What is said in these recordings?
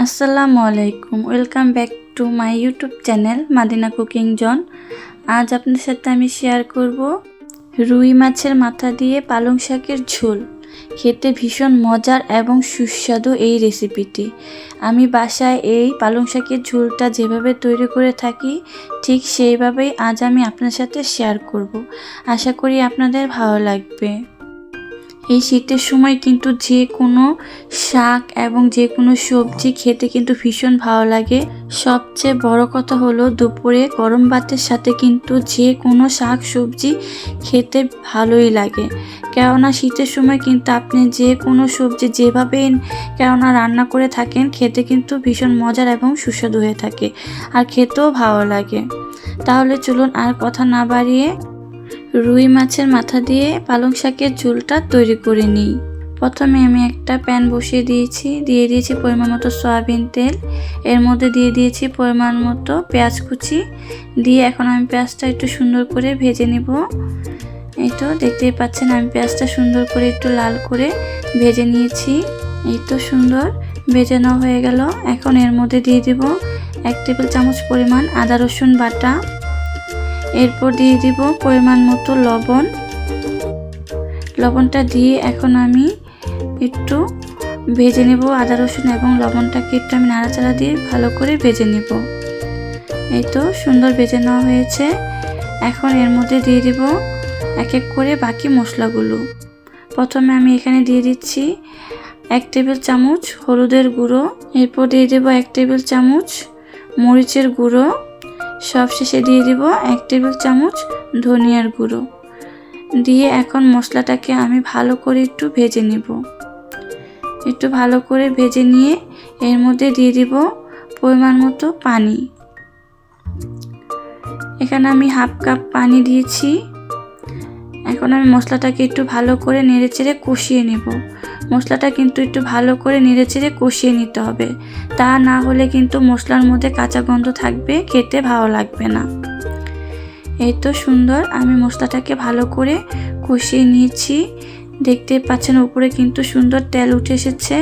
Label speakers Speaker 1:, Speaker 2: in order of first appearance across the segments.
Speaker 1: আসসালামু আলাইকুম, welcome back to my YouTube channel Madina cooking zone. আজ আপনাদের সাথে আমি শেয়ার করব রুই মাছের মাথা দিয়ে পালং শাকের ঝোল। খেতে ভীষণ মজার এবং সুস্বাদু এই রেসিপিটি। আমি বাসায় এই পালং শাকের ঝোলটা যেভাবে তৈরি করে থাকি ঠিক সেইভাবেই আজ আমি আপনার সাথে শেয়ার করব। আশা করি আপনাদের ভালো লাগবে। এই শীতের সময় কিন্তু যে কোনো শাক এবং যে কোনো সবজি খেতে কিন্তু ভীষণ ভালো লাগে। সবচেয়ে বড় কথা হলো দুপুরে গরম ভাতের সাথে কিন্তু যে কোনো শাক সবজি খেতে ভালোই লাগে। কেননা শীতের সময় কিন্তু আপনি যে কোনো সবজি যেভাবে কেননা রান্না করে থাকেন খেতে কিন্তু ভীষণ মজার এবং সুস্বাদু হয়ে থাকে, আর খেতেও ভালো লাগে। তাহলে চলুন আর কথা না বাড়িয়ে রুই মাছের মাথা দিয়ে পালং শাকের ঝোলটা তৈরি করে নিই। প্রথমে আমি একটা প্যান বসিয়ে দিয়েছি পরিমাণ মতো সয়াবিন তেল। এর মধ্যে দিয়ে দিয়েছি পরিমাণ মতো পেঁয়াজ কুচি দিয়ে এখন আমি পেঁয়াজটা একটু সুন্দর করে ভেজে নিব। এই তো দেখতেই পাচ্ছেন আমি পেঁয়াজটা সুন্দর করে একটু লাল করে ভেজে নিয়েছি। এই তো সুন্দর ভেজে নেওয়া হয়ে গেল। এখন এর মধ্যে দিয়ে দিব 1 টেবিল চামচ পরিমাণ আদা রসুন বাটা। এরপর দিয়ে দিব পরিমাণ মতো লবণটা দিয়ে এখন আমি একটু ভেজে নেব। আদা রসুন এবং লবণটাকে একটু আমি নাড়াচাড়া দিয়ে ভালো করে ভেজে নেব। এই তো সুন্দর ভেজে নেওয়া হয়েছে। এখন এর মধ্যে দিয়ে দিব এক এক করে বাকি মশলাগুলো। প্রথমে আমি এখানে দিয়ে দিচ্ছি 1 টেবিল চামচ হলুদের গুঁড়ো। এরপর দিয়ে দেব 1 টেবিল চামচ মরিচের গুঁড়ো। সবশেষে দিয়ে দিব 1 টেবিল চামচ ধনিয়ার গুঁড়ো দিয়ে এখন মশলাটাকে আমি ভালো করে একটু ভেজে নিব। একটু ভালো করে ভেজে নিয়ে এর মধ্যে দিয়ে দিব পরিমাণ মতো পানি। এখানে আমি হাফ কাপ পানি দিয়েছি। এখন আমি মশলাটাকে একটু ভালো করে নেড়েচেড়ে কষিয়ে নেব। মশলাটা কিন্তু একটু ভালো করে নেড়েচেড়ে কষিয়ে নিতে হবে, তা না হলে কিন্তু মশলার মধ্যে কাঁচা গন্ধ থাকবে, খেতে ভালো লাগবে না। এই তো সুন্দর আমি মশলাটাকে ভালো করে কষিয়ে নিয়েছি। দেখতে পাচ্ছেন উপরে কিন্তু সুন্দর তেল উঠে এসেছে।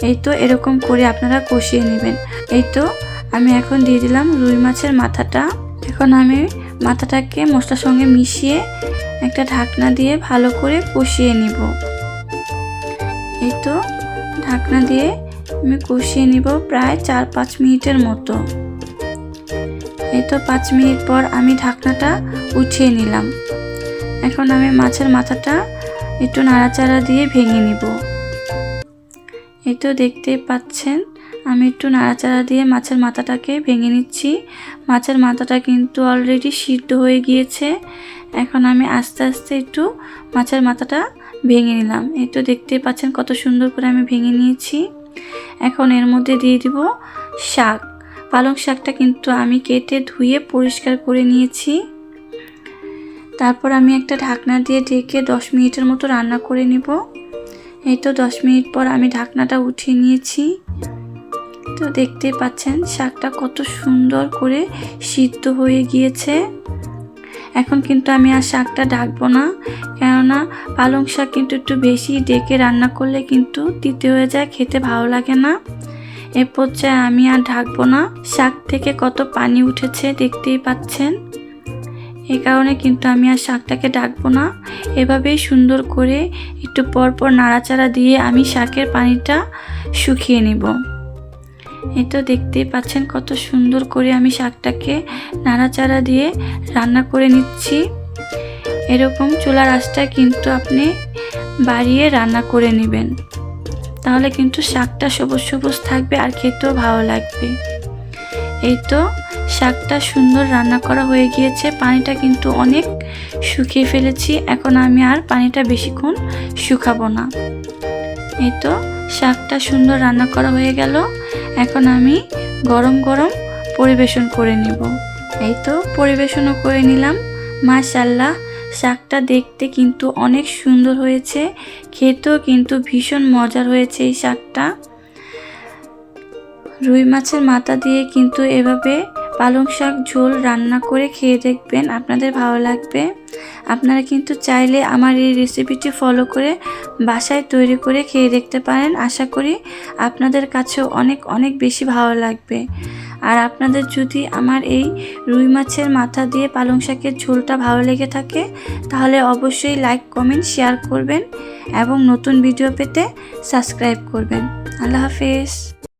Speaker 1: এই তো এরকম করে আপনারা কষিয়ে নেবেন। এই তো আমি এখন দিয়ে দিলাম রুই মাছের মাথাটা। এখন আমি মাথাটাকে মশলার সঙ্গে মিশিয়ে একটা ঢাকনা দিয়ে ভালো করে কষিয়ে নিব। এই তো ঢাকনা দিয়ে আমি কষিয়ে নিব প্রায় 4-5 মিনিটের মতো। এই তো 5 মিনিট পর আমি ঢাকনাটা উঠিয়ে নিলাম। এখন আমি মাছের মাথাটা একটু নাড়াচাড়া দিয়ে ভেঙে নিব। এই তো দেখতেই পাচ্ছেন আমি একটু নাড়াচাড়া দিয়ে মাছের মাথাটাকে ভেঙে নিচ্ছি। মাছের মাথাটা কিন্তু অলরেডি সিদ্ধ হয়ে গিয়েছে। এখন আমি আস্তে আস্তে একটু মাছের মাথাটা ভেঙে নিলাম। এই তো দেখতেই পাচ্ছেন কত সুন্দর করে আমি ভেঙে নিয়েছি। এখন এর মধ্যে দিয়ে দিব শাক। পালং শাকটা কিন্তু আমি কেটে ধুয়ে পরিষ্কার করে নিয়েছি। তারপর আমি একটা ঢাকনা দিয়ে ঢেকে 10 মিনিটের মতো রান্না করে নেব। এই তো 10 মিনিট পর আমি ঢাকনাটা উঠিয়ে নিয়েছি। তো দেখতেই পাচ্ছেন শাকটা কত সুন্দর করে সিদ্ধ হয়ে গিয়েছে। এখন কিন্তু আমি আর শাকটা ঢাকবো না, কেননা পালং শাক কিন্তু একটু বেশি ডেকে রান্না করলে কিন্তু তিতে হয়ে যায়, খেতে ভালো লাগে না। এ পর্যায়ে আমি আর ঢাকবো না। শাক থেকে কত পানি উঠেছে দেখতেই পাচ্ছেন। এই কারণে কিন্তু আমি আর শাকটাকে ঢাকবো না। এভাবেই সুন্দর করে একটু পরপর নাড়াচাড়া দিয়ে আমি শাকের পানিটা শুকিয়ে নেব। এই তো দেখতেই পাচ্ছেন কত সুন্দর করে আমি শাকটাকে নাড়াচাড়া দিয়ে রান্না করে নিচ্ছি। এরকম চুলার আঁচটা কিন্তু আপনি বাড়িয়ে রান্না করে নেবেন, তাহলে কিন্তু শাকটা সবুজ সবুজ থাকবে আর খেতেও ভালো লাগবে। এই তো শাকটা সুন্দর রান্না করা হয়ে গিয়েছে। পানিটা কিন্তু অনেক শুকিয়ে ফেলেছি। এখন আমি আর পানিটা বেশিক্ষণ শুকাবো না। এই তো শাকটা সুন্দর রান্না করা হয়ে গেল। এখন আমি গরম গরম পরিবেশন করে নেব। এই তো পরিবেশনও করে নিলাম। মাশাআল্লাহ, শাকটা দেখতে কিন্তু অনেক সুন্দর হয়েছে, খেতেও কিন্তু ভীষণ মজার হয়েছে এই শাকটা। রুই মাছের মাথা দিয়ে কিন্তু এভাবে পালং শাক ঝোল রান্না করে খেয়ে দেখবেন, আপনাদের ভালো লাগবে। আপনারা কিন্তু চাইলে আমার এই রেসিপিটি ফলো করে বাসায় তৈরি করে খেয়ে দেখতে পারেন। আশা করি আপনাদের কাছেও অনেক অনেক বেশি ভালো লাগবে। আর আপনাদের যদি আমার এই রুই মাছের মাথা দিয়ে পালং শাকের ঝোলটা ভালো লেগে থাকে তাহলে অবশ্যই লাইক, কমেন্ট, শেয়ার করবেন এবং নতুন ভিডিও পেতে সাবস্ক্রাইব করবেন। আল্লাহ হাফেজ।